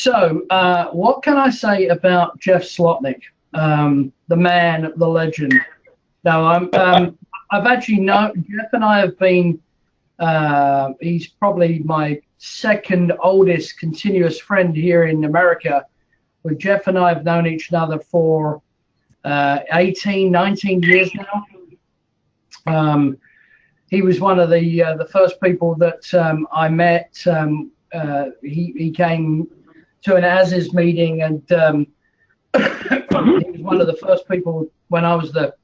What can I say about Jeff Slotnick, the man, the legend? Now, I've actually known Jeff, and I have been. He's probably my second oldest continuous friend here in America. With Jeff and I have known each other for 18, 19 years now. He was one of the first people that I met. He came to an ASIS meeting, and he was one of the first people when I was the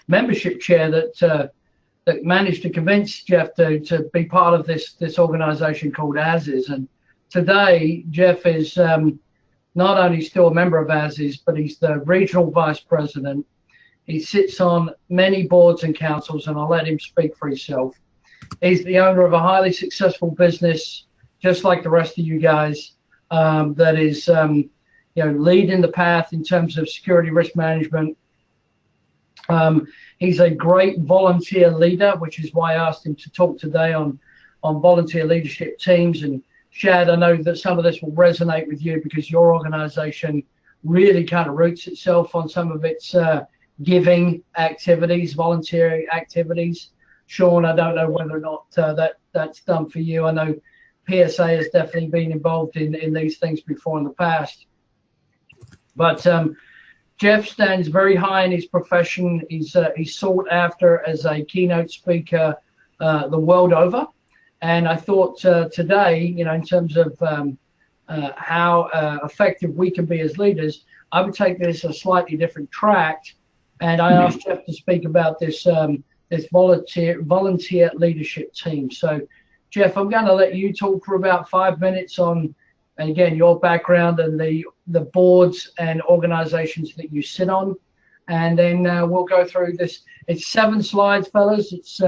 membership chair that managed to convince Jeff to be part of this organization called ASIS. And today, Jeff is not only still a member of ASIS, but he's the regional vice president. He sits on many boards and councils, and I'll let him speak for himself. He's the owner of a highly successful business, just like the rest of you guys, that is, leading the path in terms of security risk management. He's a great volunteer leader, which is why I asked him to talk today on volunteer leadership teams. And Shad, I know that some of this will resonate with you because your organization really kind of roots itself on some of its giving activities, volunteer activities. Sean, I don't know whether or not that's done for you. I know PSA has definitely been involved in these things before in the past. But Jeff stands very high in his profession. He's sought after as a keynote speaker the world over. And I thought today, in terms of how effective we can be as leaders, I would take this a slightly different track. And I asked Jeff to speak about this volunteer leadership team. So, Jeff, I'm going to let you talk for about 5 minutes on, and again, your background and the boards and organizations that you sit on. And then we'll go through this. It's 7 slides, fellas. It's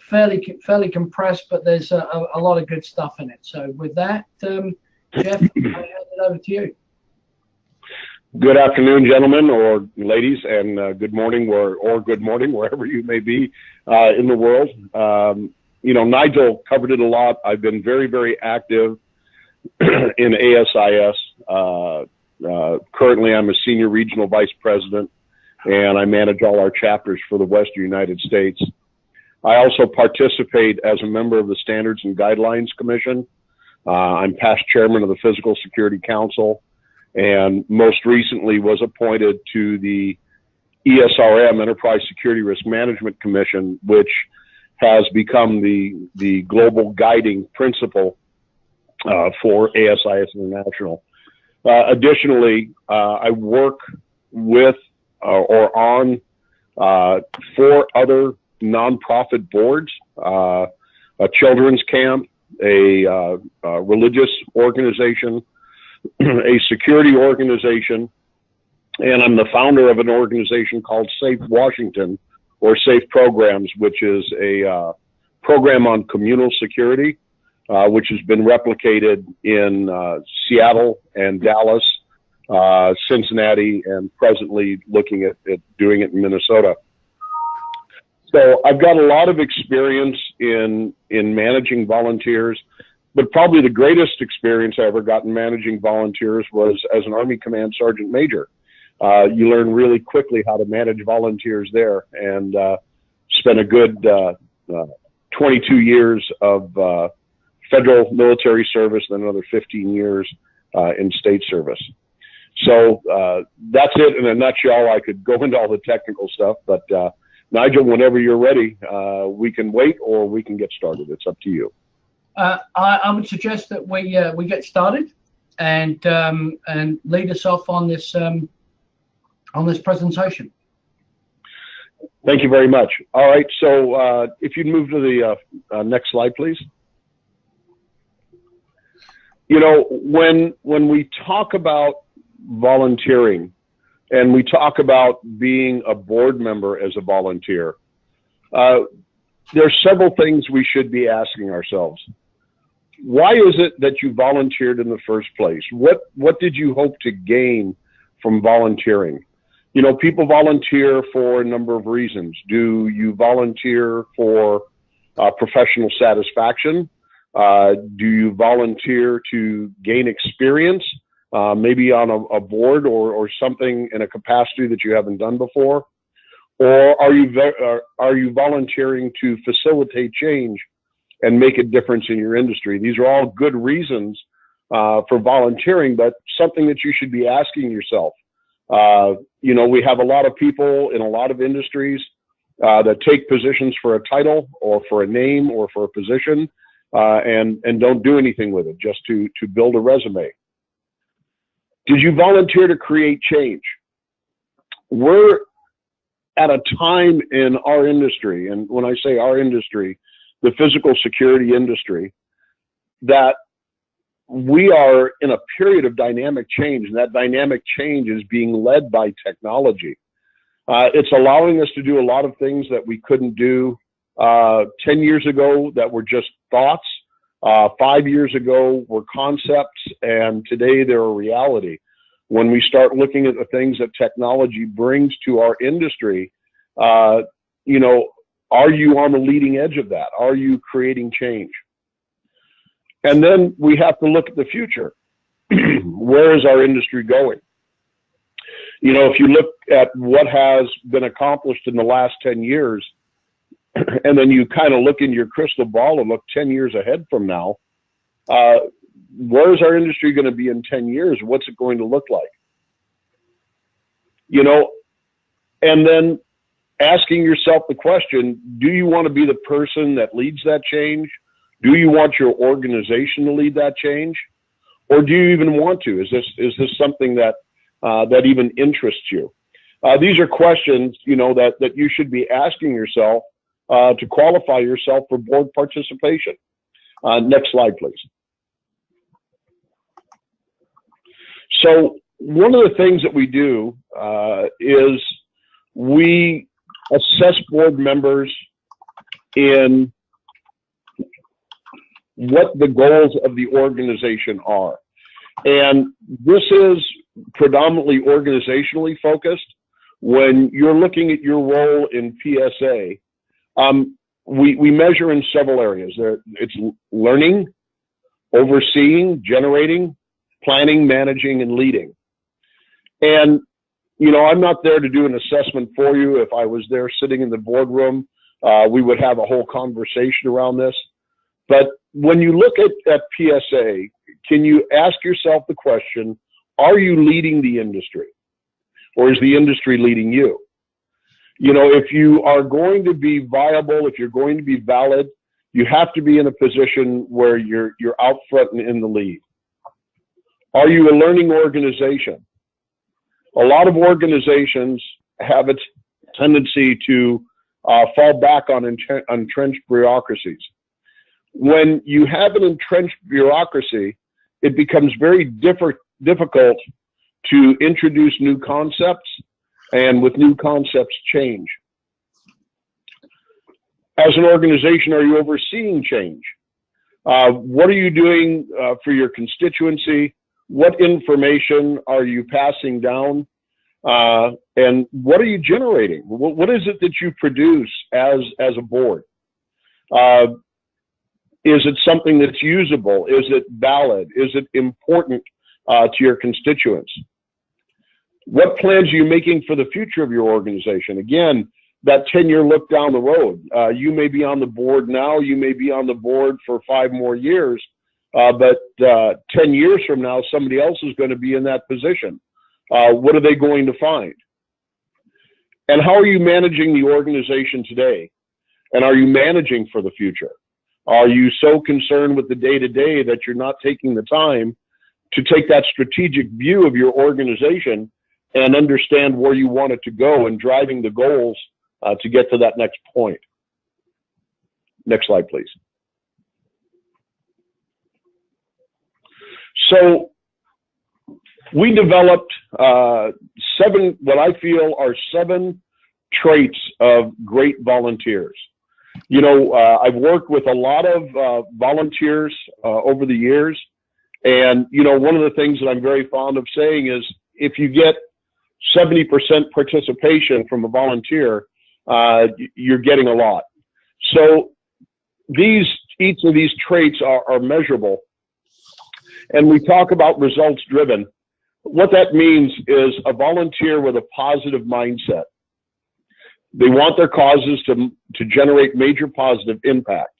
fairly compressed, but there's a lot of good stuff in it. So with that, Jeff, I hand it over to you. Good afternoon, gentlemen or ladies, and good morning or good morning wherever you may be in the world. Nigel covered it a lot. I've been very, very active in ASIS. Currently, I'm a senior regional vice president, and I manage all our chapters for the Western United States. I also participate as a member of the Standards and Guidelines Commission. I'm past chairman of the Physical Security Council, and most recently was appointed to the ESRM, Enterprise Security Risk Management Commission, which has become the global guiding principle for ASIS International. Additionally, I work with or on 4 other nonprofit boards, a children's camp, a religious organization, a security organization, and I'm the founder of an organization called Safe Washington, or Safe Programs, which is a program on communal security, which has been replicated in Seattle and Dallas, Cincinnati, and presently looking at doing it in Minnesota. So I've got a lot of experience in managing volunteers, but probably the greatest experience I ever got in managing volunteers was as an Army Command Sergeant Major. You learn really quickly how to manage volunteers there, and spent a good 22 years of federal military service, then another 15 years in state service. So that's it in a nutshell. I could go into all the technical stuff, but Nigel, whenever you're ready, we can wait or we can get started. It's up to you. I would suggest that we get started and lead us off on this presentation. Thank you very much. All right, so if you'd move to the next slide, please. When we talk about volunteering and we talk about being a board member as a volunteer, there's several things we should be asking ourselves. Why is it that you volunteered in the first place? What did you hope to gain from volunteering? People volunteer for a number of reasons. Do you volunteer for professional satisfaction? Do you volunteer to gain experience, maybe on a board or something in a capacity that you haven't done before? Or are you volunteering to facilitate change and make a difference in your industry? These are all good reasons for volunteering, but something that you should be asking yourself. You know, we have a lot of people in a lot of industries that take positions for a title or for a name or for a position, and don't do anything with it, just to build a resume. Did you volunteer to create change? We're at a time in our industry, and when I say our industry, the physical security industry, that we are in a period of dynamic change, and that dynamic change is being led by technology. It's allowing us to do a lot of things that we couldn't do 10 years ago that were just thoughts. 5 years ago were concepts, and today they're a reality. When we start looking at the things that technology brings to our industry, you know, are you on the leading edge of that? Are you creating change? And then we have to look at the future. Where is our industry going? You know, if you look at what has been accomplished in the last 10 years, and then you kind of look in your crystal ball and look 10 years ahead from now, where is our industry going to be in 10 years? What's it going to look like? You know, and then asking yourself the question, do you want to be the person that leads that change? Do you want your organization to lead that change? Or do you even want to? Is this something that that even interests you? These are questions, you know, that you should be asking yourself to qualify yourself for board participation. Next slide, please. So one of the things that we do is we assess board members in what the goals of the organization are. And this is predominantly organizationally focused. When you're looking at your role in PSA, we measure in several areas. It's learning, overseeing, generating, planning, managing, and leading. And, you know, I'm not there to do an assessment for you. If I was there sitting in the boardroom, we would have a whole conversation around this. But when you look at PSA, can you ask yourself the question, are you leading the industry? Or is the industry leading you? You know, if you are going to be viable, if you're going to be valid, you have to be in a position where you're out front and in the lead. Are you a learning organization? A lot of organizations have a tendency to fall back on entrenched bureaucracies. When you have an entrenched bureaucracy, it becomes very difficult to introduce new concepts, and with new concepts, change. As an organization, are you overseeing change? What are you doing for your constituency? What information are you passing down? And what are you generating? What is it that you produce as a board? Is it something that's usable? Is it valid? Is it important to your constituents? What plans are you making for the future of your organization? Again, that 10-year look down the road. You may be on the board now, you may be on the board for 5 more years, but 10 years from now, somebody else is going to be in that position. What are they going to find? And how are you managing the organization today? And are you managing for the future? Are you so concerned with the day-to-day that you're not taking the time to take that strategic view of your organization and understand where you want it to go and driving the goals to get to that next point? Next slide, please. So we developed 7, what I feel are 7 traits of great volunteers. You know, I've worked with a lot of volunteers over the years. And, you know, one of the things that I'm very fond of saying is if you get 70% participation from a volunteer, you're getting a lot. So these each of these traits are measurable, and we talk about results driven, what that means is a volunteer with a positive mindset. They want their causes to generate major positive impact.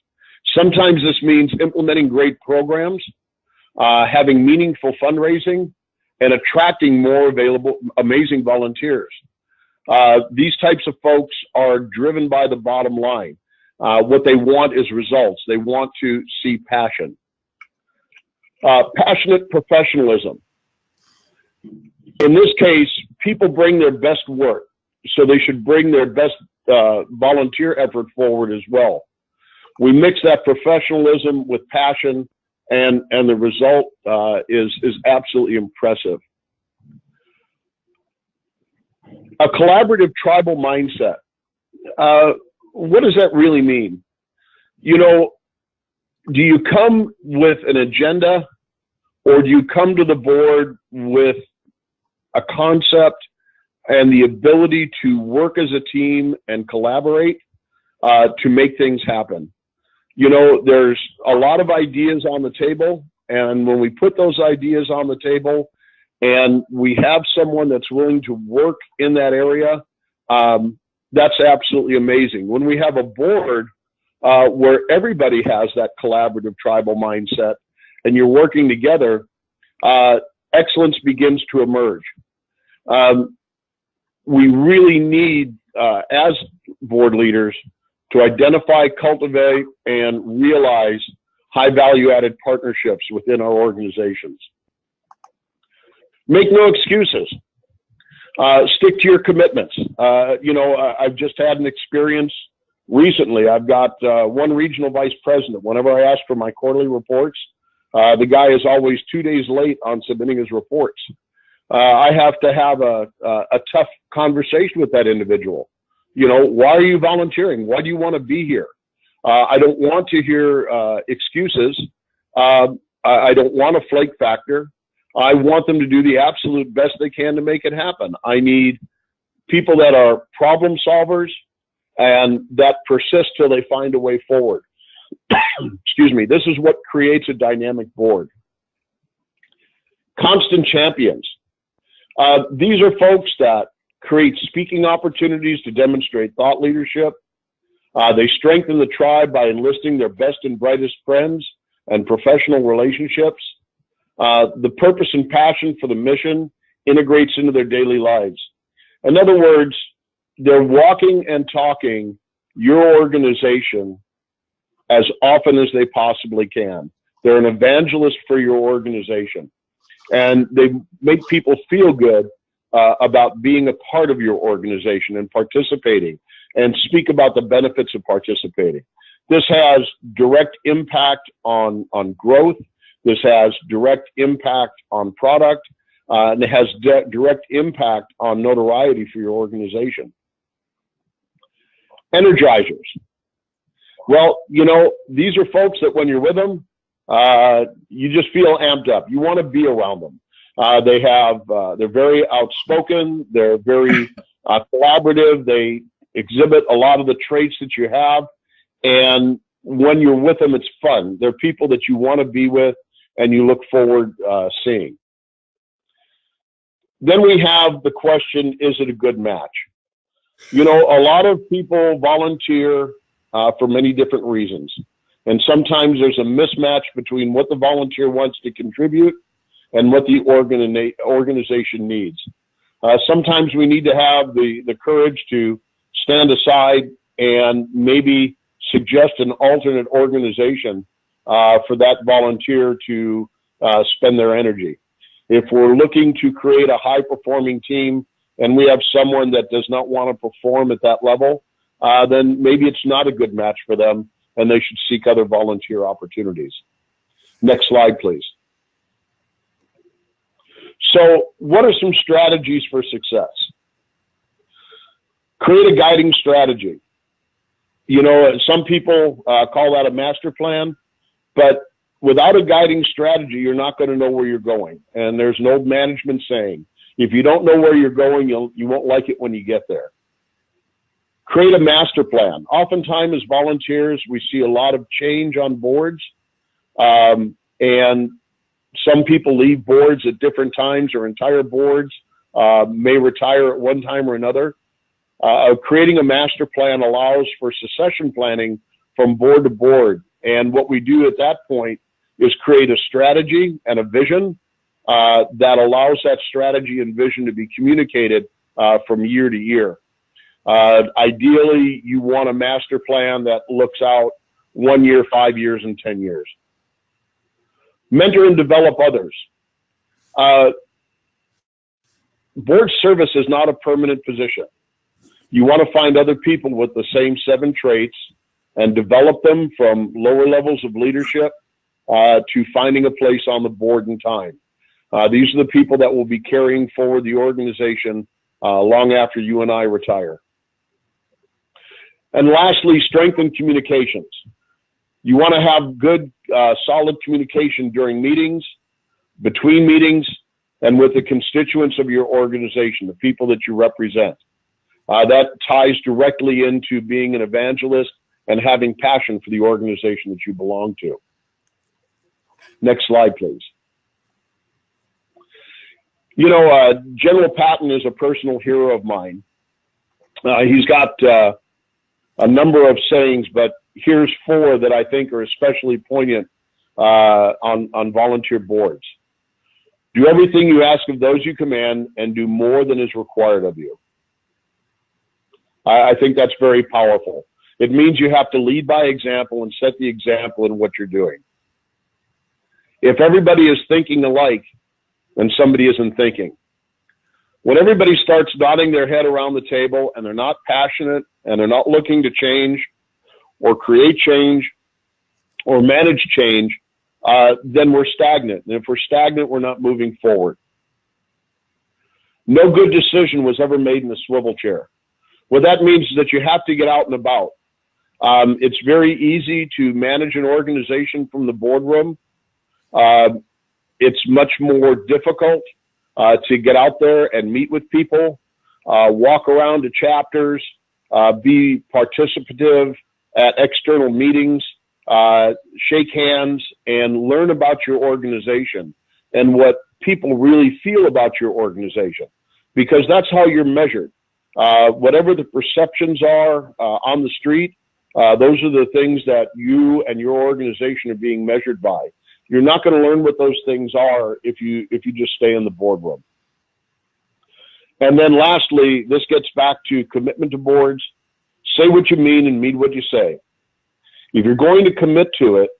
Sometimes this means implementing great programs, having meaningful fundraising, and attracting more amazing volunteers. These types of folks are driven by the bottom line. What they want is results. They want to see passion. Passionate professionalism. In this case, people bring their best work, so they should bring their best volunteer effort forward as well. We mix that professionalism with passion, and the result is absolutely impressive. A collaborative tribal mindset. What does that really mean? You know, do you come with an agenda, or do you come to the board with a concept and the ability to work as a team and collaborate to make things happen? You know, there's a lot of ideas on the table, and when we put those ideas on the table and we have someone that's willing to work in that area, that's absolutely amazing. When we have a board where everybody has that collaborative tribal mindset and you're working together, excellence begins to emerge. We really need, as board leaders, to identify, cultivate, and realize high value-added partnerships within our organizations. Make no excuses. Stick to your commitments. You know, I've just had an experience recently. I've got one regional vice president. Whenever I ask for my quarterly reports, the guy is always 2 days late on submitting his reports. I have to have a tough conversation with that individual. You know, why are you volunteering? Why do you want to be here? I don't want to hear excuses. I don't want a flake factor. I want them to do the absolute best they can to make it happen. I need people that are problem solvers and that persist till they find a way forward. Excuse me. This is what creates a dynamic board. Constant champions. These are folks that create speaking opportunities to demonstrate thought leadership. They strengthen the tribe by enlisting their best and brightest friends and professional relationships. The purpose and passion for the mission integrates into their daily lives. In other words, they're walking and talking your organization as often as they possibly can. They're an evangelist for your organization. And they make people feel good about being a part of your organization and participating, and speak about the benefits of participating. This has direct impact on growth. This has direct impact on product, and it has direct impact on notoriety for your organization. Energizers. Well, you know, these are folks that when you're with them, you just feel amped up. You want to be around them. They're very outspoken. They're very collaborative. They exhibit a lot of the traits that you have. And when you're with them, it's fun. They're people that you want to be with and you look forward seeing. Then we have the question, is it a good match? You know, a lot of people volunteer for many different reasons. And sometimes there's a mismatch between what the volunteer wants to contribute and what the organization needs. Sometimes we need to have the courage to stand aside and maybe suggest an alternate organization for that volunteer to spend their energy. If we're looking to create a high-performing team and we have someone that does not want to perform at that level, then maybe it's not a good match for them, and they should seek other volunteer opportunities. Next slide, please. So what are some strategies for success? Create a guiding strategy. You know, some people call that a master plan, but without a guiding strategy, you're not going to know where you're going. And there's an old management saying, if you don't know where you're going, you won't like it when you get there. Create a master plan. Oftentimes as volunteers, we see a lot of change on boards, and some people leave boards at different times, or entire boards may retire at one time or another. Creating a master plan allows for succession planning from board to board. And what we do at that point is create a strategy and a vision that allows that strategy and vision to be communicated from year to year. Ideally, you want a master plan that looks out 1 year, 5 years, and 10 years. Mentor and develop others. Board service is not a permanent position. You want to find other people with the same 7 traits and develop them from lower levels of leadership to finding a place on the board in time. These are the people that will be carrying forward the organization long after you and I retire. And lastly, strengthen communications. You want to have good, solid communication during meetings, between meetings, and with the constituents of your organization, the people that you represent. That ties directly into being an evangelist and having passion for the organization that you belong to. Next slide, please. You know, General Patton is a personal hero of mine. He's got a number of sayings, but here's 4 that I think are especially poignant on volunteer boards. Do everything you ask of those you command, and do more than is required of you. I think that's very powerful. It means you have to lead by example and set the example in what you're doing. If everybody is thinking alike, then somebody isn't thinking. When everybody starts nodding their head around the table and they're not passionate and they're not looking to change or create change or manage change, then we're stagnant. And if we're stagnant, we're not moving forward. No good decision was ever made in a swivel chair. What that means is that you have to get out and about. It's very easy to manage an organization from the boardroom. It's much more difficult to get out there and meet with people, walk around to chapters, be participative at external meetings, shake hands, and learn about your organization and what people really feel about your organization, because that's how you're measured. Whatever the perceptions are on the street, those are the things that you and your organization are being measured by. You're not going to learn what those things are if you just stay in the boardroom. And then lastly, this gets back to commitment to boards. Say what you mean and mean what you say. If you're going to commit to it,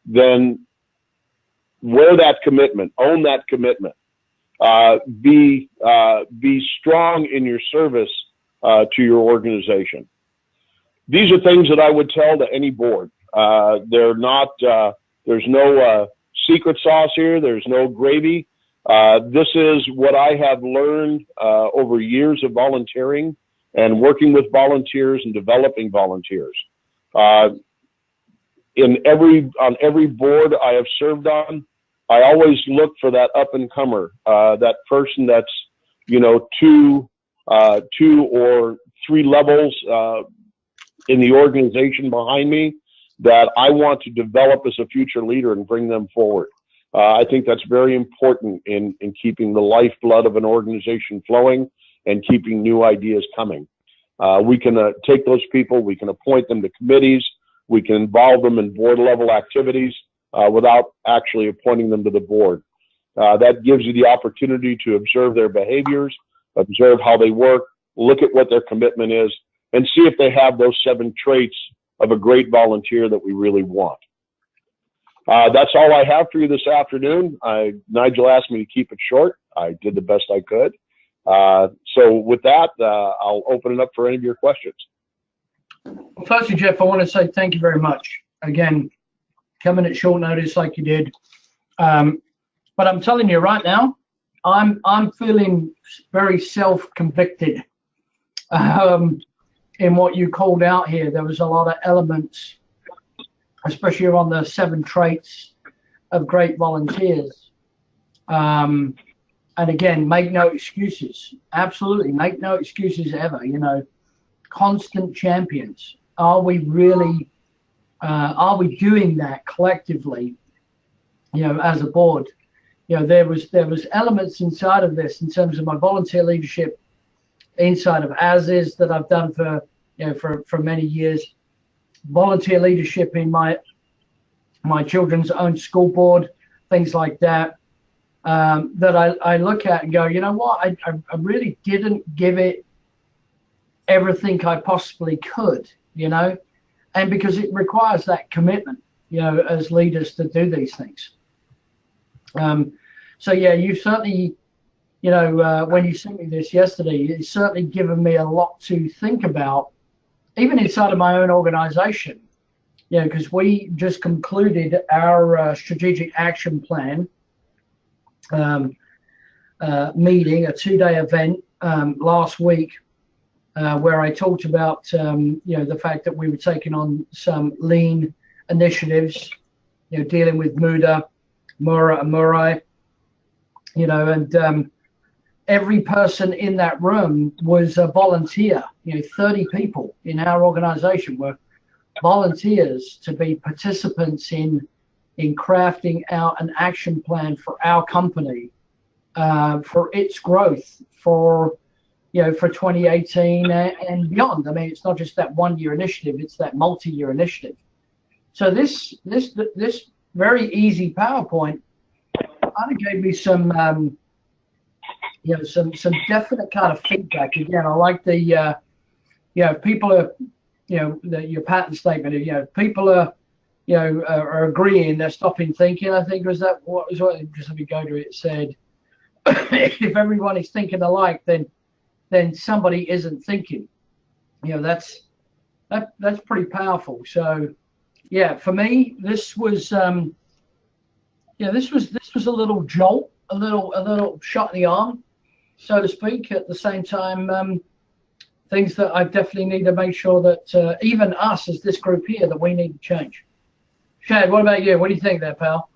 then wear that commitment, own that commitment. Be strong in your service to your organization. These are things that I would tell to any board. They're not, there's no secret sauce here. There's no gravy. This is what I have learned over years of volunteering and working with volunteers and developing volunteers. On every board I have served on, I always look for that up and comer, that person that's, you know, two or three levels in the organization behind me that I want to develop as a future leader and bring them forward. I think that's very important in keeping the lifeblood of an organization flowing and keeping new ideas coming. We can take those people, we can appoint them to committees, we can involve them in board level activities without actually appointing them to the board. That gives you the opportunity to observe their behaviors, observe how they work, look at what their commitment is, and see if they have those 7 traits of a great volunteer that we really want. That's all I have for you this afternoon. Nigel asked me to keep it short. I did the best I could. So with that, I'll open it up for any of your questions. Well, firstly, Jeff, I want to say thank you very much. Again, coming at short notice like you did. But I'm telling you right now, I'm feeling very self-convicted in what you called out here. There was a lot of elements, especially on the 7 traits of great volunteers. And again, make no excuses. Absolutely, make no excuses ever. You know, constant champions? Are we really, are we doing that collectively, you know, as a board? You know, there was elements inside of this in terms of my volunteer leadership inside of as is that I've done for, you know, for many years, volunteer leadership in my children's own school board, things like that, that I look at and go, you know what, I really didn't give it everything I possibly could, you know, and because it requires that commitment, you know, as leaders to do these things. So yeah, you certainly, you know, when you sent me this yesterday, it's certainly given me a lot to think about, even inside of my own organization, you know, because we just concluded our strategic action plan meeting, a 2-day event last week, where I talked about, you know, the fact that we were taking on some lean initiatives, you know, dealing with Muda, Mura, and Murai, you know, and every person in that room was a volunteer. You know, 30 people in our organization were volunteers to be participants in crafting out an action plan for our company, for its growth, for, you know, for 2018 and beyond. I mean, it's not just that 1-year initiative, it's that multi-year initiative. So this very easy PowerPoint kind of gave me some, you know, some definite kind of feedback. Again, I like the, you know, people are, you know, your pattern statement, you know, people are, you know, are agreeing, they're stopping thinking. I think was that what was what, just let me go to it. It said, if everyone is thinking alike, then somebody isn't thinking. You know, that's pretty powerful. So yeah, for me, this was, yeah, this was a little jolt, a little shot in the arm, so to speak. At the same time, things that I definitely need to make sure that even us as this group here, that we need to change. Shad, what about you? What do you think there, pal?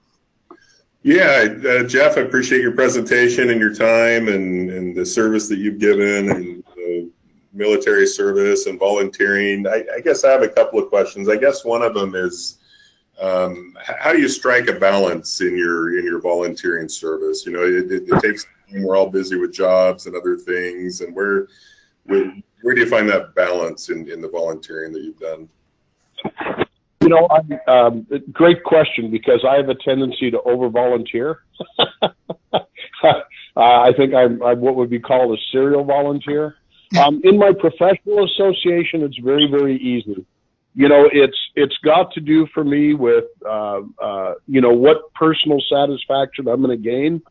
Yeah, Jeff, I appreciate your presentation and your time and the service that you've given and the military service and volunteering. I guess I have a couple of questions. I guess one of them is, how do you strike a balance in your volunteering service? You know, it takes time. We're all busy with jobs and other things, and where do you find that balance in the volunteering that you've done? You know, great question, because I have a tendency to over volunteer. I think I'm what would be called a serial volunteer. In my professional association, it's very, very easy. You know, it's got to do for me with, you know, what personal satisfaction I'm going to gain.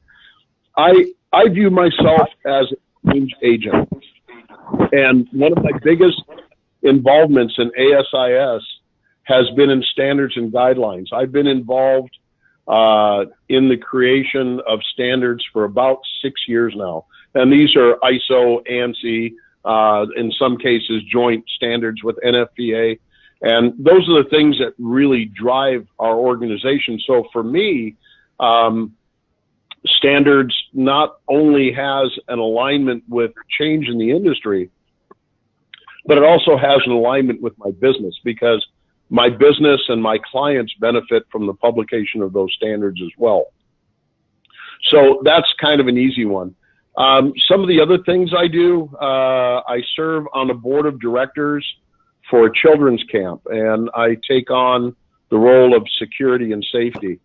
I view myself as a change agent. And one of my biggest involvements in ASIS has been in standards and guidelines. I've been involved in the creation of standards for about 6 years now. And these are ISO, ANSI, in some cases joint standards with NFPA. And those are the things that really drive our organization. So for me, standards not only has an alignment with change in the industry, but it also has an alignment with my business, because my business and my clients benefit from the publication of those standards as well. So that's kind of an easy one. Some of the other things I do, I serve on a board of directors for a children's camp, and I take on the role of security and safety,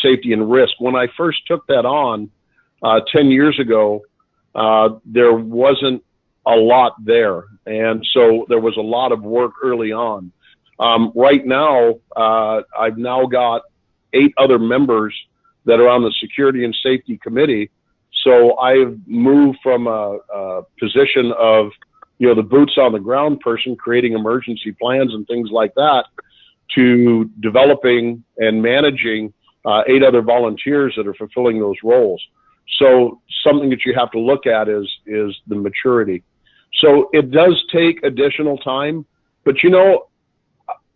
safety, and risk. When I first took that on 10 years ago, there wasn't a lot there, and so there was a lot of work early on. Right now, I've now got 8 other members that are on the security and safety committee. So I've moved from a position of, you know, the boots on the ground person creating emergency plans and things like that, to developing and managing 8 other volunteers that are fulfilling those roles. So something that you have to look at is the maturity. So it does take additional time, but you know,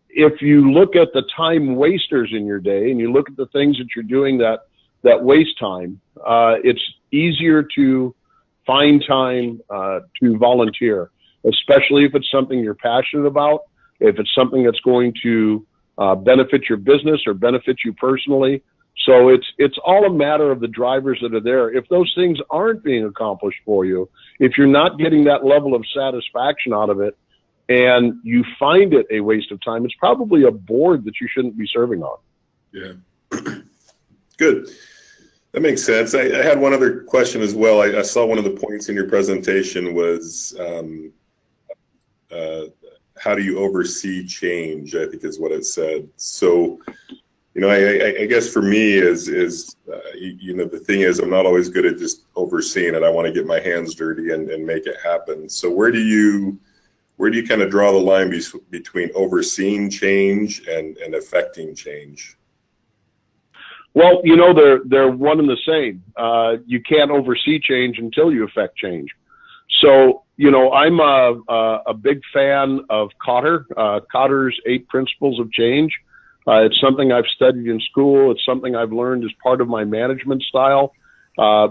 if you look at the time wasters in your day and you look at the things that you're doing that waste time, it's easier to find time to volunteer, especially if it's something you're passionate about, if it's something that's going to benefit your business or benefit you personally. So it's all a matter of the drivers that are there. If those things aren't being accomplished for you, if you're not getting that level of satisfaction out of it, and you find it a waste of time, it's probably a board that you shouldn't be serving on. Yeah. Good. That makes sense. I had one other question as well. I saw one of the points in your presentation was how do you oversee change, I think is what it said. So, you know, I guess for me you know, the thing is I'm not always good at just overseeing it. I want to get my hands dirty and make it happen. So where do you kind of draw the line between overseeing change and affecting change? Well, you know, they're one and the same. You can't oversee change until you affect change. So, you know, I'm a big fan of Kotter, Kotter's 8 Principles of Change. It's something I've studied in school. It's something I've learned as part of my management style,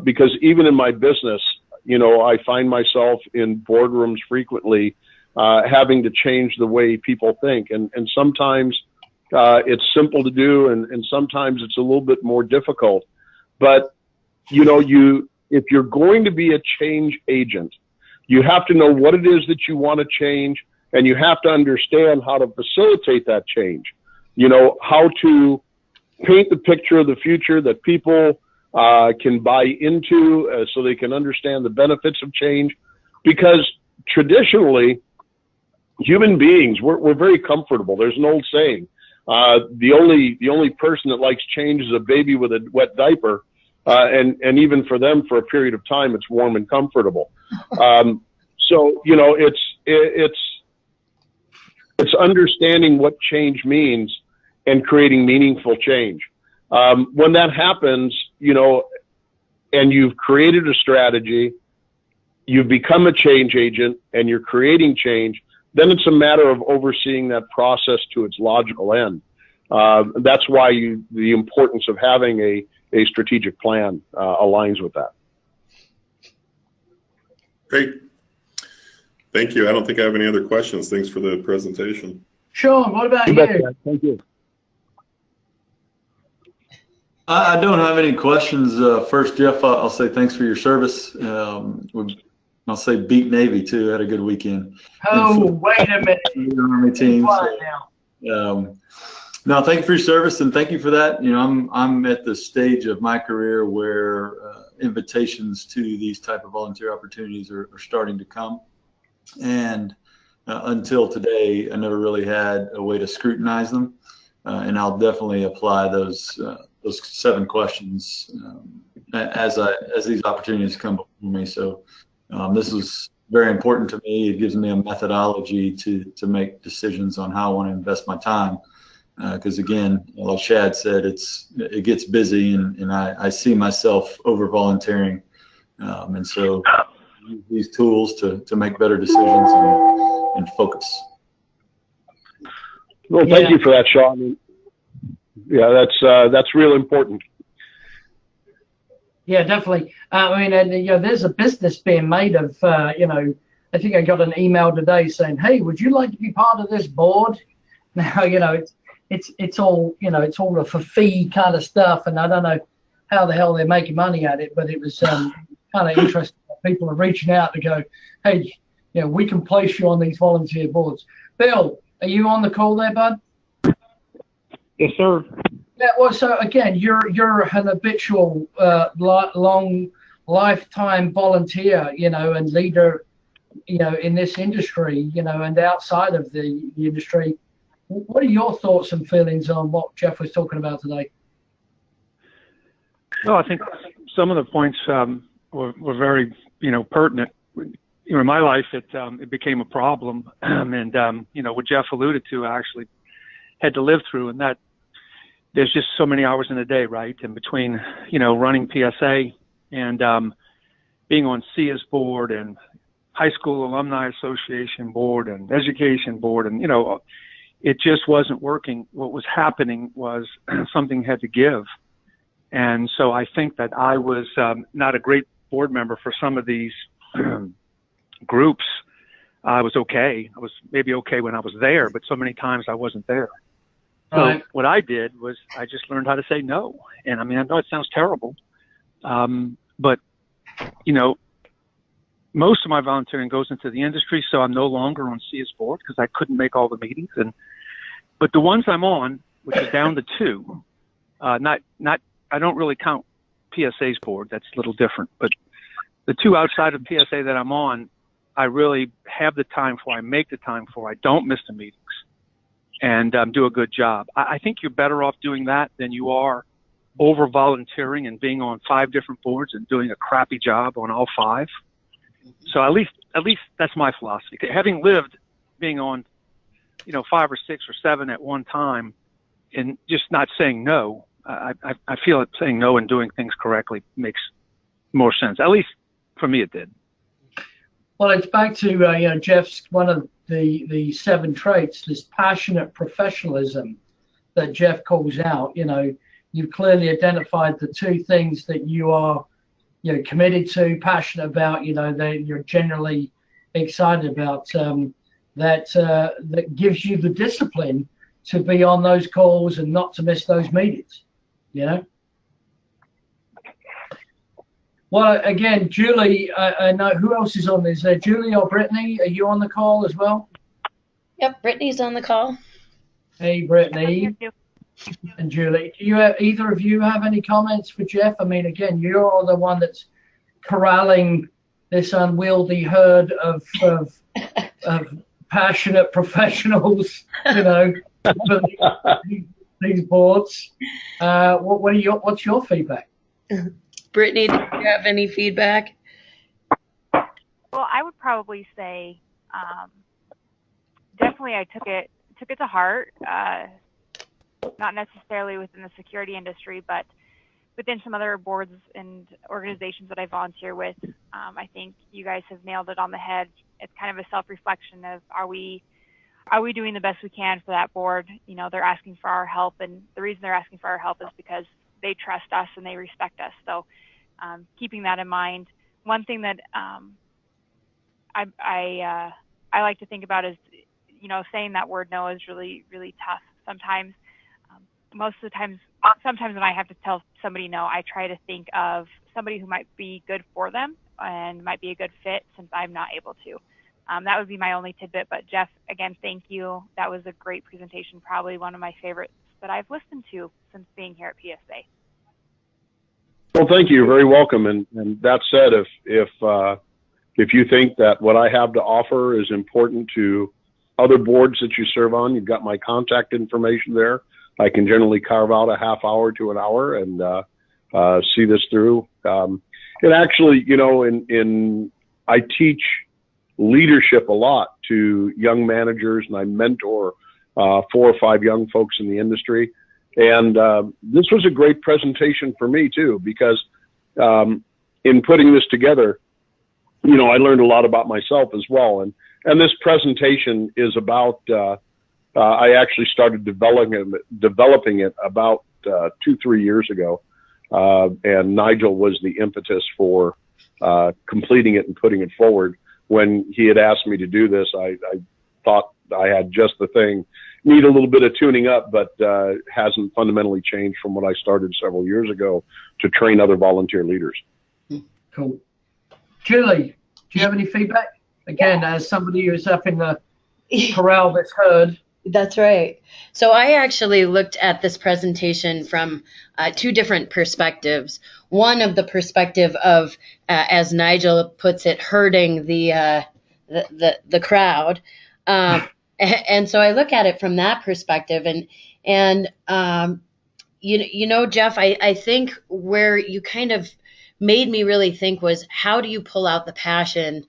because even in my business, you know, I find myself in boardrooms frequently having to change the way people think. And sometimes it's simple to do, and sometimes it's a little bit more difficult. But, you know, if you're going to be a change agent, you have to know what it is that you want to change, and you have to understand how to facilitate that change. You know, how to paint the picture of the future that people can buy into so they can understand the benefits of change. Because traditionally, human beings, we're very comfortable. There's an old saying, the only person that likes change is a baby with a wet diaper. And even for them, for a period of time, it's warm and comfortable. So, you know, it's understanding what change means and creating meaningful change. When that happens, you know, and you've created a strategy, you've become a change agent, and you're creating change, then it's a matter of overseeing that process to its logical end. That's why the importance of having a strategic plan aligns with that. Great. Thank you. I don't think I have any other questions. Thanks for the presentation. Sean, what about you? Thank you. I don't have any questions. First, Jeff, I'll say thanks for your service. I'll say beat Navy too. Had a good weekend. Oh, wait a minute. The Army team. No, thank you for your service, and thank you for that. You know, I'm at the stage of my career where invitations to these type of volunteer opportunities are starting to come, and until today, I never really had a way to scrutinize them, and I'll definitely apply those 7 questions as these opportunities come before me. So this is very important to me. It gives me a methodology to make decisions on how I want to invest my time. Because again, like Shad said, it gets busy, and I see myself over volunteering, and so I use these tools to make better decisions and focus. Well, thank you for that, Sean. Yeah, that's real important. Yeah, definitely. I mean, and you know, there's a business being made of, you know, I think I got an email today saying, "Hey, would you like to be part of this board?" Now, you know, it's all, you know, it's all a for fee kind of stuff, and I don't know how the hell they're making money at it, but it was kind of interesting that people are reaching out to go, "Hey, you know, we can place you on these volunteer boards." Bill, are you on the call there, bud? Yes, sir. Yeah, well, so again, you're an habitual, long lifetime volunteer, you know, and leader, you know, in this industry, you know, and outside of the industry. What are your thoughts and feelings on what Jeff was talking about today? Well, I think some of the points were very, you know, pertinent. You know, in my life, it became a problem, and you know, what Jeff alluded to, I actually had to live through, and that there's just so many hours in a day, right? And between, you know, running PSA and being on SIA's board and High School Alumni Association board and education board, and, you know, it just wasn't working. What was happening was something had to give. And so I think that I was not a great board member for some of these groups, I was okay. I was maybe okay when I was there, but so many times I wasn't there. So what I did was I just learned how to say no. And I mean, I know it sounds terrible, but you know, most of my volunteering goes into the industry, so I'm no longer on SIA's board because I couldn't make all the meetings. But the ones I'm on, which is down to 2, I don't really count PSA's board. That's a little different. But the 2 outside of PSA that I'm on, I really have the time for. I make the time for. I don't miss the meetings, and do a good job. I think you're better off doing that than you are over volunteering and being on 5 different boards and doing a crappy job on all 5. So at least that's my philosophy. Having lived being on, 5 or 6 or 7 at one time, and just not saying no, I feel that saying no and doing things correctly makes more sense. At least for me, it did. Well, it's back to Jeff's one of the 7 traits, this passionate professionalism that Jeff calls out. You've clearly identified the 2 things that you are committed to, passionate about, that you're generally excited about, that gives you the discipline to be on those calls and not to miss those meetings, Well, again, Julie, I know who else is on this? Julie or Brittany, are you on the call as well? Yep, Brittany's on the call. Hey, Brittany. And Julie, do either of you have any comments for Jeff? I mean, again, you're the one that's corralling this unwieldy herd of passionate professionals, for these boards. What's your feedback? Brittany, do you have any feedback? Well, I would probably say definitely I took it to heart. Not necessarily within the security industry, but within some other boards and organizations that I volunteer with. I think you guys have nailed it on the head. It's kind of a self-reflection of are we doing the best we can for that board? They're asking for our help, and the reason they're asking for our help is because they trust us and they respect us. So keeping that in mind. One thing that I like to think about is, saying that word no is really, really tough sometimes. Most of the times, sometimes when I have to tell somebody no, I try to think of somebody who might be good for them and might be a good fit since I'm not able to. That would be my only tidbit. But Jeff, again, thank you. That was a great presentation, probably one of my favorites that I've listened to since being here at PSA. Well, thank you. You're very welcome. And that said, if you think that what I have to offer is important to other boards that you serve on, you've got my contact information there. I can generally carve out a half hour to an hour and see this through. It actually, I teach leadership a lot to young managers, and I mentor 4 or 5 young folks in the industry. And this was a great presentation for me too, because in putting this together, I learned a lot about myself as well. And this presentation is about. I actually started developing it about 2-3 years ago, and Nigel was the impetus for completing it and putting it forward. When he had asked me to do this, I thought I had just the thing. Need a little bit of tuning up, but hasn't fundamentally changed from what I started several years ago to train other volunteer leaders. Cool. Julie, do you have any feedback? Again, as somebody who's up in the corral that's heard. That's right. So I actually looked at this presentation from 2 different perspectives. One of the perspective of, as Nigel puts it, herding the crowd. And so I look at it from that perspective. And Jeff, I think where you kind of made me really think was, how do you pull out the passion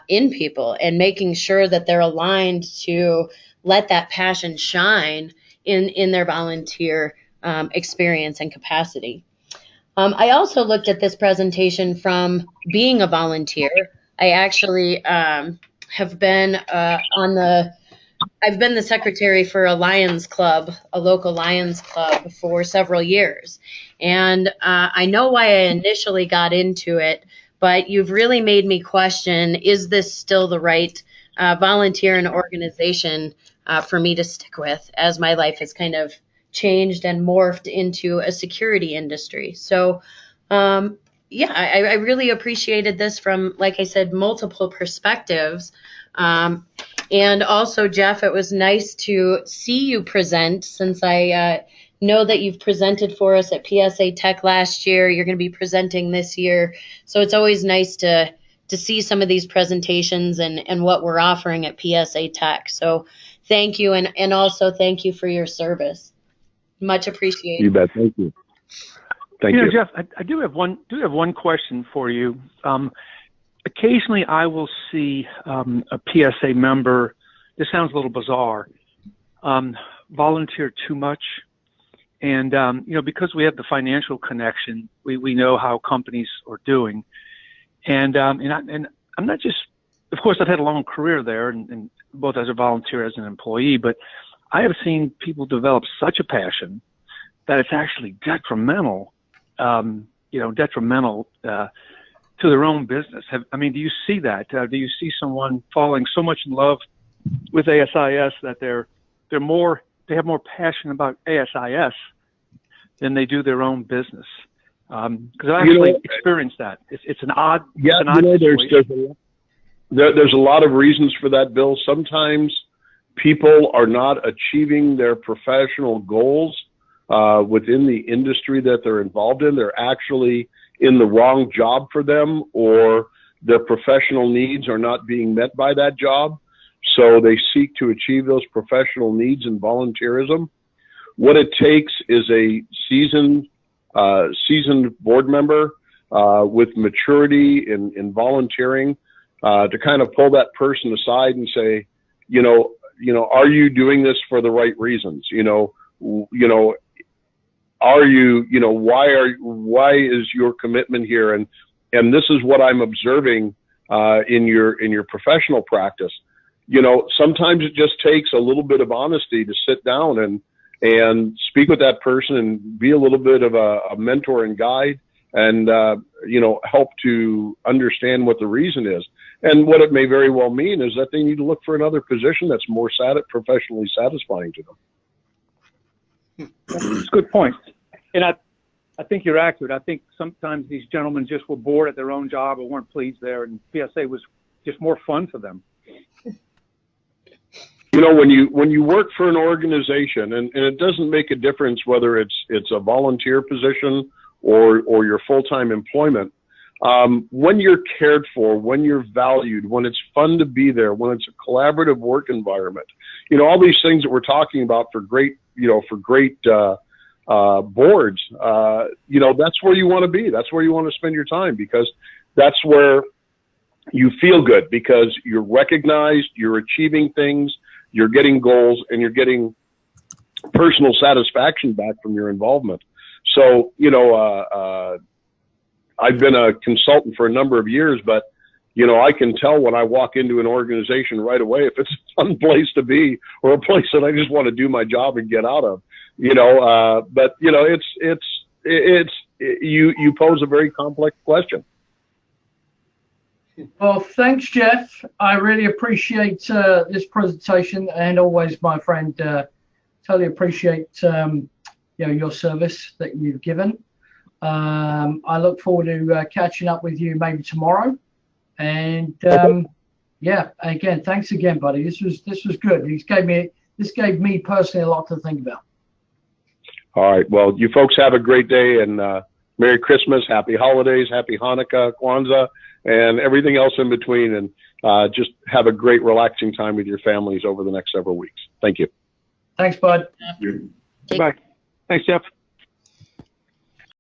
in people and making sure that they're aligned to let that passion shine in their volunteer experience and capacity. I also looked at this presentation from being a volunteer. I actually have been I've been the secretary for a Lions Club, a local Lions Club, for several years. And I know why I initially got into it but you've really made me question, is this still the right volunteer and organization for me to stick with, as my life has kind of changed and morphed into a security industry. So yeah, I really appreciated this from, like I said, multiple perspectives. And also, Jeff, it was nice to see you present, since I know that you've presented for us at PSA Tech last year. You're going to be presenting this year. So it's always nice to see some of these presentations and what we're offering at PSA Tech. So thank you. And also thank you for your service. Much appreciated. You bet. Thank you. Thank you. Jeff, I do have one question for you. Occasionally I will see a PSA member, this sounds a little bizarre, volunteer too much. And, because we have the financial connection, we know how companies are doing. And I'm not just, of course, I've had a long career there, and both as a volunteer, as an employee, but I have seen people develop such a passion that it's actually detrimental, to their own business. Do you see that? Do you see someone falling so much in love with ASIS that they have more passion about ASIS than they do their own business? Because I actually experienced that. It's an odd. Yeah, it's an odd situation. There's a lot of reasons for that, Bill. Sometimes people are not achieving their professional goals within the industry that they're involved in. They're actually in the wrong job for them, or their professional needs are not being met by that job. So they seek to achieve those professional needs in volunteerism. What it takes is a seasoned board member with maturity in volunteering to kind of pull that person aside and say, are you doing this for the right reasons? Are you, why is your commitment here? And this is what I'm observing in your professional practice. Sometimes it just takes a little bit of honesty to sit down and speak with that person and be a little bit of a mentor and guide, and help to understand what the reason is. And what it may very well mean is that they need to look for another position that's more professionally satisfying to them. That's a good point. And I think you're accurate. I think sometimes these gentlemen just were bored at their own job or weren't pleased there, and PSA was just more fun for them. When you work for an organization, and it doesn't make a difference whether it's a volunteer position or your full-time employment, when you're cared for, when you're valued, when it's fun to be there, when it's a collaborative work environment, all these things that we're talking about for great boards, that's where you want to be. That's where you want to spend your time, because that's where you feel good, because you're recognized, you're achieving things, you're getting goals, and you're getting personal satisfaction back from your involvement. So, I've been a consultant for a number of years, but, I can tell when I walk into an organization right away if it's a fun place to be or a place that I just want to do my job and get out of, but, you pose a very complex question. Well, thanks, Jeff. I really appreciate this presentation, and always, my friend, totally appreciate your service that you've given. I look forward to catching up with you maybe tomorrow. And yeah, again, thanks again, buddy. This was good. This gave me personally a lot to think about. All right. Well, you folks have a great day, and Merry Christmas, Happy Holidays, Happy Hanukkah, Kwanzaa, and everything else in between. And just have a great, relaxing time with your families over the next several weeks. Thank you. Thanks, bud. Bye. Thanks, Jeff.